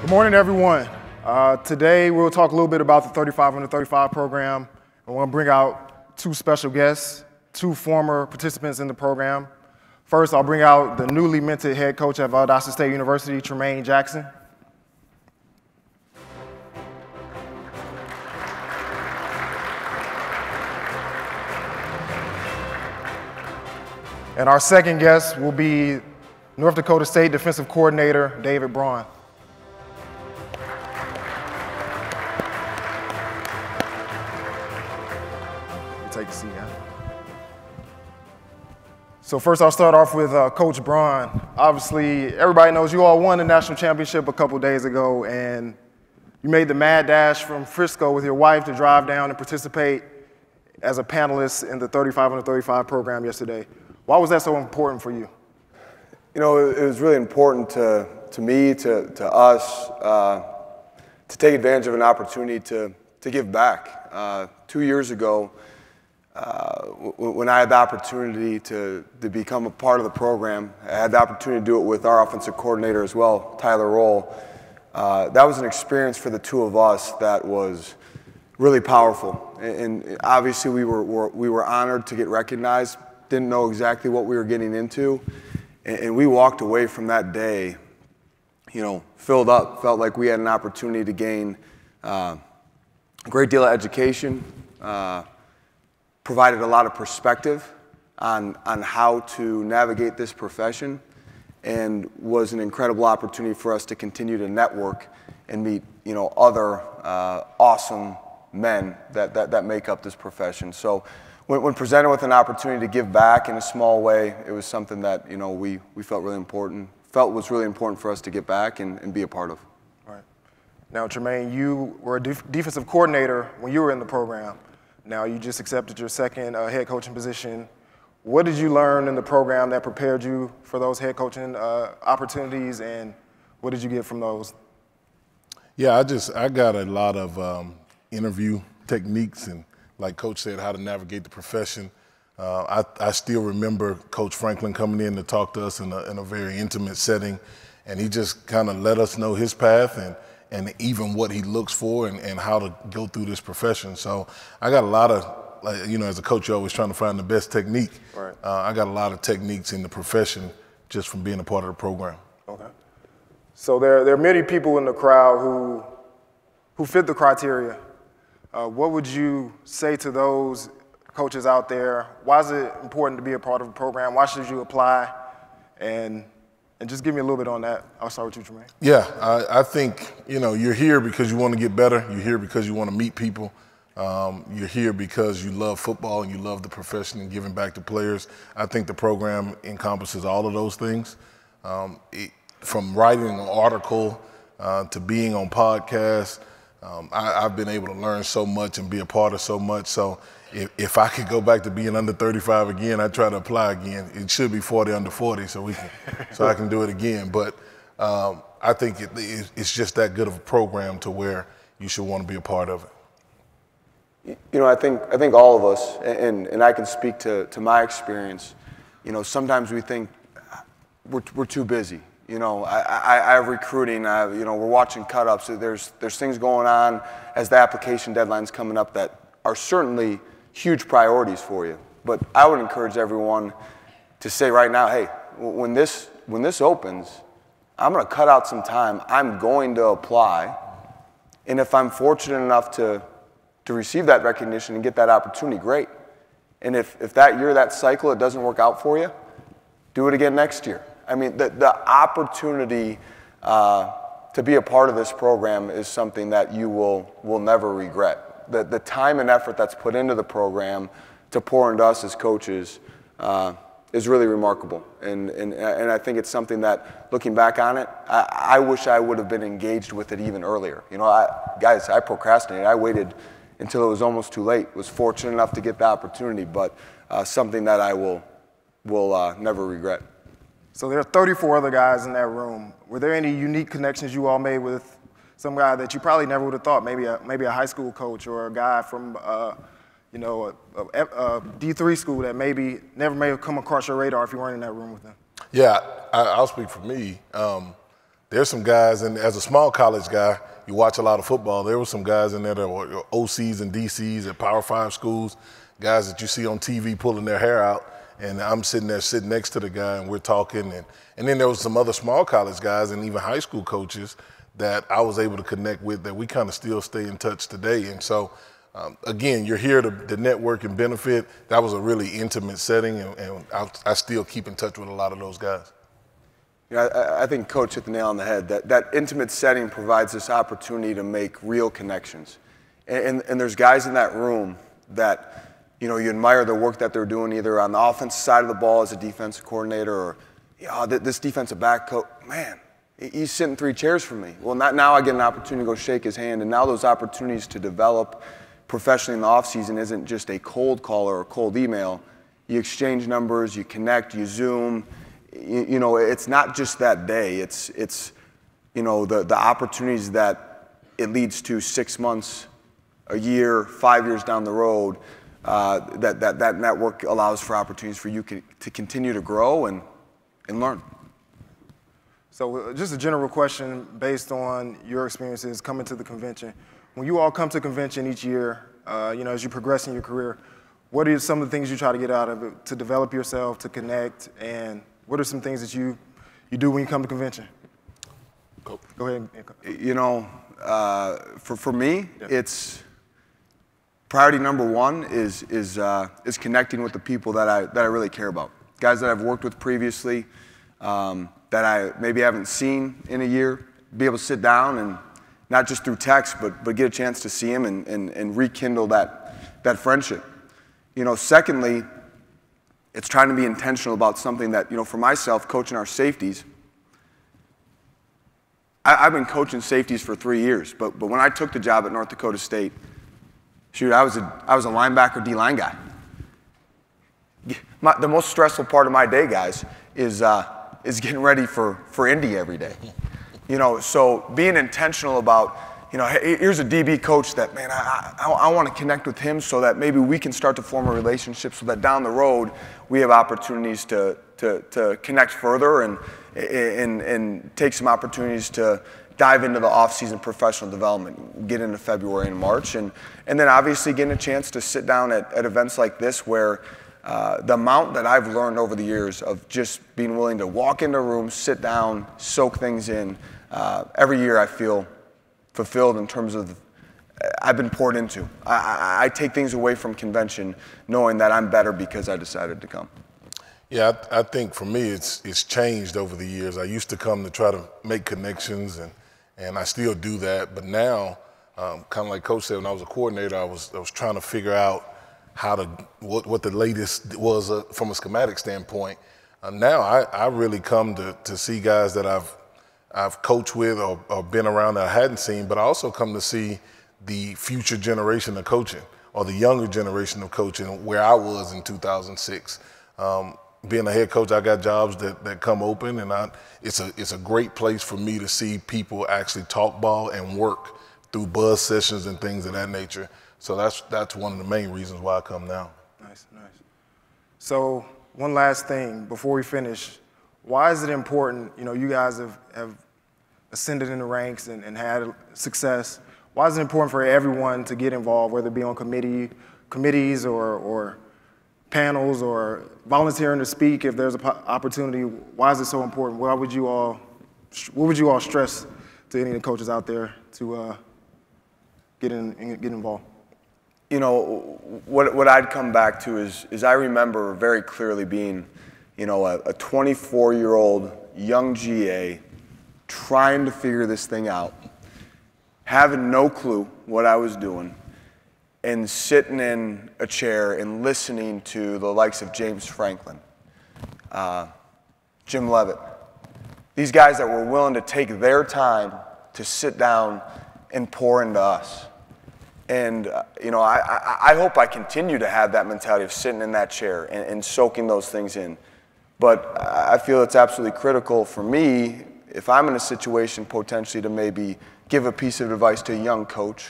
Good morning, everyone. Today we'll talk a little bit about the 35 under 35 program. I want to bring out two special guests, two former participants in the program. First, I'll bring out the newly minted head coach at Valdosta State University, Jermaine Johnson. And our second guest will be North Dakota State defensive coordinator, Braun. Take a seat, huh? So first I'll start off with Coach Braun. Obviously, everybody knows you all won the national championship a couple days ago, and you made the mad dash from Frisco with your wife to drive down and participate as a panelist in the 35 under 35 program yesterday. Why was that so important for you? You know, it was really important to me, to us, to take advantage of an opportunity to give back. 2 years ago, when I had the opportunity to become a part of the program, I had the opportunity to do it with our offensive coordinator as well, Tyler Roll. That was an experience for the two of us that was really powerful. And obviously we were honored to get recognized, didn't know exactly what we were getting into. And we walked away from that day, you know, filled up, felt like we had an opportunity to gain a great deal of education, provided a lot of perspective on how to navigate this profession, and was an incredible opportunity for us to continue to network and meet, you know, other awesome men that make up this profession. So when presented with an opportunity to give back in a small way, it was something that, you know, we felt really important, felt was really important for us to get back and be a part of. All right. Now, Tremaine, you were a defensive coordinator when you were in the program. Now you just accepted your second head coaching position. What did you learn in the program that prepared you for those head coaching opportunities, and what did you get from those? Yeah, I got a lot of interview techniques and, like Coach said, how to navigate the profession. I still remember Coach Franklin coming in to talk to us in a very intimate setting, and he just kind of let us know his path and even what he looks for and how to go through this profession. So I got a lot of, like, you know, as a coach, you're always trying to find the best technique. Right. I got a lot of techniques in the profession just from being a part of the program. Okay. So there are many people in the crowd who fit the criteria. What would you say to those coaches out there? Why is it important to be a part of a program? Why should you apply? And just give me a little bit on that. I'll start with you, Tremaine. Yeah, I think, you know, you're here because you want to get better. You're here because you want to meet people. You're here because you love football and you love the profession and giving back to players. I think the program encompasses all of those things. From writing an article to being on podcasts, I've been able to learn so much and be a part of so much. So if I could go back to being under 35 again, I'd try to apply again. It should be 40 under 40 so I can do it again. But I think it's just that good of a program to where you should want to be a part of it. You know, I think all of us, and I can speak to my experience, you know, sometimes we think we're too busy. You know, I have recruiting, you know, we're watching cut-ups. There's things going on as the application deadline's coming up that are certainly huge priorities for you. But I would encourage everyone to say right now, hey, when this opens, I'm going to cut out some time. I'm going to apply. And if I'm fortunate enough to receive that recognition and get that opportunity, great. And if that year, that cycle, it doesn't work out for you, do it again next year. I mean, the opportunity to be a part of this program is something that you will never regret. The time and effort that's put into the program to pour into us as coaches is really remarkable. And I think it's something that, looking back on it, I wish I would have been engaged with it even earlier. You know, I procrastinated. I waited until it was almost too late. Was fortunate enough to get the opportunity, but something that I will never regret. So there are 34 other guys in that room. Were there any unique connections you all made with some guy that you probably never would have thought, maybe a high school coach or a guy from you know, a D3 school that maybe never may have come across your radar if you weren't in that room with them? Yeah, I'll speak for me. there's some guys, and as a small college guy, you watch a lot of football. There were some guys in there that were OCs and DCs at Power 5 schools, guys that you see on TV pulling their hair out, and I'm sitting next to the guy, and we're talking. And then there was some other small college guys and even high school coaches that I was able to connect with that we kind of still stay in touch today. And so, again, you're here to network and benefit. That was a really intimate setting, and I still keep in touch with a lot of those guys. Yeah, I think Coach hit the nail on the head. That intimate setting provides this opportunity to make real connections. And there's guys in that room that, you admire the work that they're doing either on the offensive side of the ball as a defensive coordinator or, this defensive back coach, man, he's sitting 3 chairs from me. Well, now I get an opportunity to go shake his hand, and now those opportunities to develop professionally in the offseason isn't just a cold call or a cold email. You exchange numbers, you connect, you Zoom. It's not just that day. It's the opportunities that it leads to 6 months, a year, 5 years down the road. That network allows for opportunities for you to continue to grow and learn. So just a general question based on your experiences coming to the convention. When you all come to convention each year, as you progress in your career, what are some of the things you try to get out of it to develop yourself, to connect, and what are some things that you do when you come to convention? Go ahead. For me, it's priority number one is connecting with the people that I really care about. Guys that I've worked with previously, that I maybe haven't seen in a year, be able to sit down and not just through text, but get a chance to see them and rekindle that friendship. Secondly, it's trying to be intentional about something that, for myself, coaching our safeties, I've been coaching safeties for 3 years, but when I took the job at North Dakota State, shoot, I was a linebacker D-line guy. The most stressful part of my day, guys, is getting ready for Indy every day. So being intentional about, hey, here's a DB coach that, man, I want to connect with him so that maybe we can start to form a relationship so that down the road we have opportunities to connect further and take some opportunities to dive into the off-season professional development, get into February and March, and then obviously getting a chance to sit down at events like this where the amount that I've learned over the years of just being willing to walk into a room, sit down, soak things in, every year I feel fulfilled in terms of I've been poured into. I take things away from convention knowing that I'm better because I decided to come. Yeah, I think for me it's changed over the years. I used to come to try to make connections, and I still do that. But now, kind of like Coach said, when I was a coordinator, I was trying to figure out what the latest was from a schematic standpoint. Now I really come to see guys that I've coached with or been around that I hadn't seen, but I also come to see the future generation of coaching or the younger generation of coaching where I was in 2006. Being a head coach, I got jobs that come open, and it's a great place for me to see people actually talk ball and work through buzz sessions and things of that nature. So that's one of the main reasons why I come now. Nice. So one last thing before we finish. Why is it important, you guys have ascended in the ranks and had success. Why is it important for everyone to get involved, whether it be on committees or panels or volunteering to speak if there's an opportunity? Why is it so important? What would you all stress to any of the coaches out there to get involved? What I'd come back to is I remember very clearly being, a 24-year-old young GA trying to figure this thing out, having no clue what I was doing, and sitting in a chair and listening to the likes of James Franklin, Jim Leavitt, these guys that were willing to take their time to sit down and pour into us. And, I hope I continue to have that mentality of sitting in that chair and soaking those things in. But I feel it's absolutely critical for me, if I'm in a situation potentially to maybe give a piece of advice to a young coach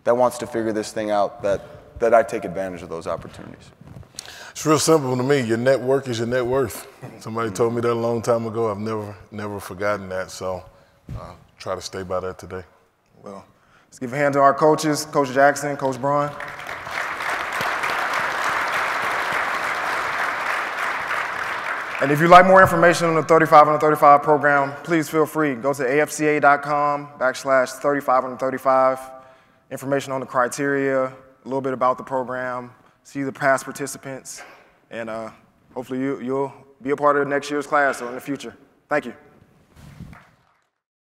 that wants to figure this thing out, that I take advantage of those opportunities. It's real simple to me. Your network is your net worth. Somebody told me that a long time ago. I've never forgotten that. So try to stay by that today. Well, let's give a hand to our coaches, Coach Jackson, Coach Braun. And if you'd like more information on the 35 under 35 program, please feel free. Go to afca.com/35 under 35. Information on the criteria, a little bit about the program, see the past participants, and hopefully you'll be a part of next year's class or in the future. Thank you.